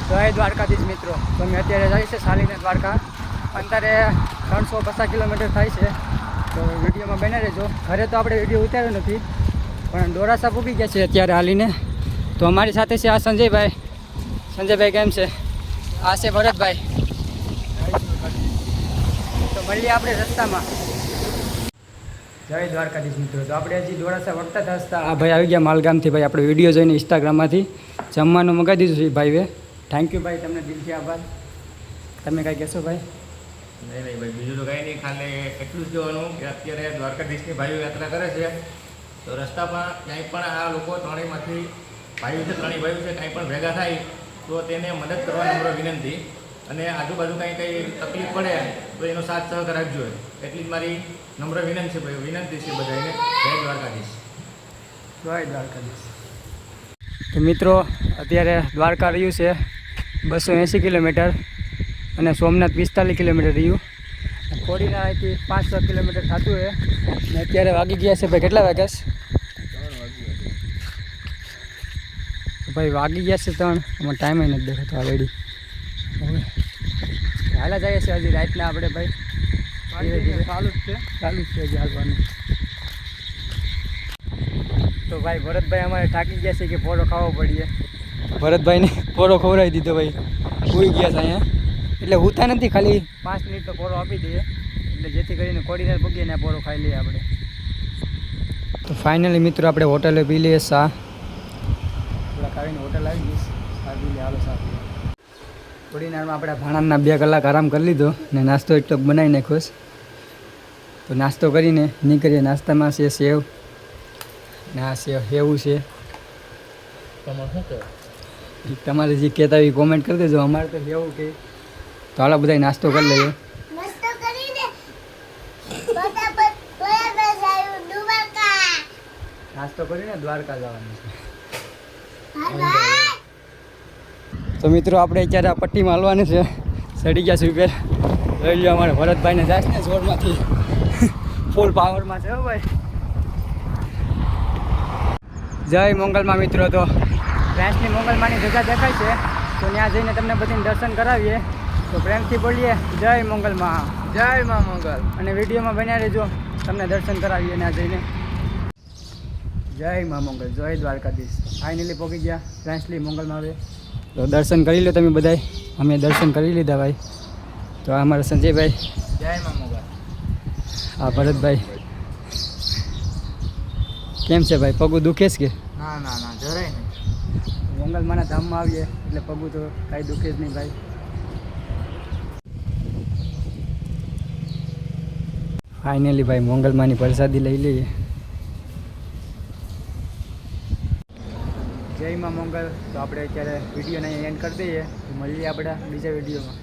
જય દ્વારકાધીશ મિત્રો. તો અમે અત્યારે જઈએ છીએ સાલીને દ્વારકા. અંતરે 350 કિલોમીટર થાય છે. તો વિડીયોમાં બને રહેજો. ઘરે તો આપણે વિડીયો ઉતાર્યો નથી, પણ દોરાસા પૂગી ગયા છે અત્યારે હાલીને. તો અમારી સાથે છે આ સંજયભાઈ. સંજયભાઈ કેમ છે? આ છે ભરતભાઈ. તો મળીએ આપણે રસ્તામાં. જય દ્વારકાધીશ મિત્રો. તો આપણે હજી દોરાસા વળતા હસતા આ ભાઈ આવી ગયા માલગામથી. ભાઈ આપણે વિડીયો જોઈને ઇન્સ્ટાગ્રામમાંથી જમવાનું મંગાવી દીધું છે ભાઈએ. થેન્ક યુ ભાઈ, તમને દિલથી આભાર. તમે કાંઈ કહેશો ભાઈ? નહીં ભાઈ, બીજું તો કાંઈ નહીં, ખાલી એટલું જ કહેવાનું કે અત્યારે દ્વારકાધીશની ભાઈઓ યાત્રા કરે છે. તો રસ્તામાં ક્યાંય પણ આ લોકો ત્રણેયમાંથી ભાઈઓ છે, ત્રણેય ભાઈઓ છે, કાંઈ પણ ભેગા થાય તો તેને મદદ કરવા નમ્ર વિનંતી. અને આજુબાજુ કંઈ તકલીફ પડે તો એનો સાથ સહકાર રાખજો. એટલી જ મારી નમ્ર વિનંતી છે બધાને. જય દ્વારકાધીશ. જય દ્વારકાધીશ. તો મિત્રો અત્યારે દ્વારકા રહ્યું છે 280 કિલોમીટર અને સોમનાથ 45 કિલોમીટર રહ્યું. કોડીના અહીંથી 5-6 કિલોમીટર થતું હોય. અને અત્યારે વાગી ગયા છે ભાઈ, કેટલા વાગ્યા છે? ભાઈ વાગી ગયા છે 3. આમાં ટાઈમ નથી દેખાતો ઓલરેડી. હવે હાલા જઈએ છીએ હજી રાતના આપણે ભાઈ. ચાલુ જ છે હજી હાલવાનું. તો ભાઈ ભરતભાઈ અમારે થાકી ગયા છે કે પોરો ખાવો પડીએ. ભરતભાઈને પોરો ખવડાવી દીધો ભાઈ. સૂઈ ગયા છે અહીંયા. એટલે ઉતા નથી, ખાલી 5 મિનિટ તો પોરો આપી દઈએ, એટલે જેથી કરીને કોડીને પગીએ ને પોરો ખાઈ લઈએ આપણે. તો ફાઇનલી મિત્રો આપણે હોટલે પી લઈએ ચા. થોડાક આવીને હોટલ આવી ગઈશ. ચા પી લઈએ, હાલો ચા પીએ. કોડીનારમાં આપણે ભાણાના 2 કલાક આરામ કરી લીધો ને નાસ્તો એટલો બનાવી નાખ્યો છે. તો નાસ્તો કરીને નીકળીએ. નાસ્તામાં છે સેવ ને આ સેવ હેવું છે. તમારે જે કહેતા હોય કોમેન્ટ કરી દેજો. અમારે તો હેવું કે. તો હાલો બધા નાસ્તો કરી લઈએ. નાસ્તો કરીને દ્વારકા જવાનું છે. તો મિત્રો આપણે અત્યારે આ પટ્ટીમાં હાલવાનું છે. સડી ગયા છે ઉપર. લઈ લો અમારે ભરતભાઈને જાય ને જોરમાંથી. ફૂલ પાવરમાં છે ભાઈ. જય મંગલમાં મિત્રો. તો ફ્રેન્ડ્સની મંગલમાંની જગ્યા દેખાય છે, તો ત્યાં જઈને તમને બધાને દર્શન કરાવીએ. તો પ્રેમથી બોલીએ જય મંગલમાં. જય માં મંગલ. અને વિડીયોમાં બન્યા રહેજો, તમને દર્શન કરાવીએ ત્યાં જઈને. જય માં મંગલ, જય દ્વારકાધીશ. ફાઇનલી પહોંચી ગયા ફ્રેન્ડ્સની મંગલમાં. હવે તો દર્શન કરી લો તમે બધાય. અમે દર્શન કરી લીધા ભાઈ. તો આ અમારા સંજયભાઈ. જય માં મંગલ. આ ભરતભાઈ. કેમ છે ભાઈ, પગું દુખે છે કે? ના જરાય નહીં. મંગલમાના ધામમાં આવીએ એટલે પગું તો કાંઈ દુખે જ નહીં ભાઈ. ફાઇનલી ભાઈ મંગલમાની પ્રસાદી લઈ લઈએ. જય માં મંગલ. તો આપણે અત્યારે વિડીયોને એન્ડ કરી દઈએ. મળીએ આપણે બીજા વિડીયોમાં.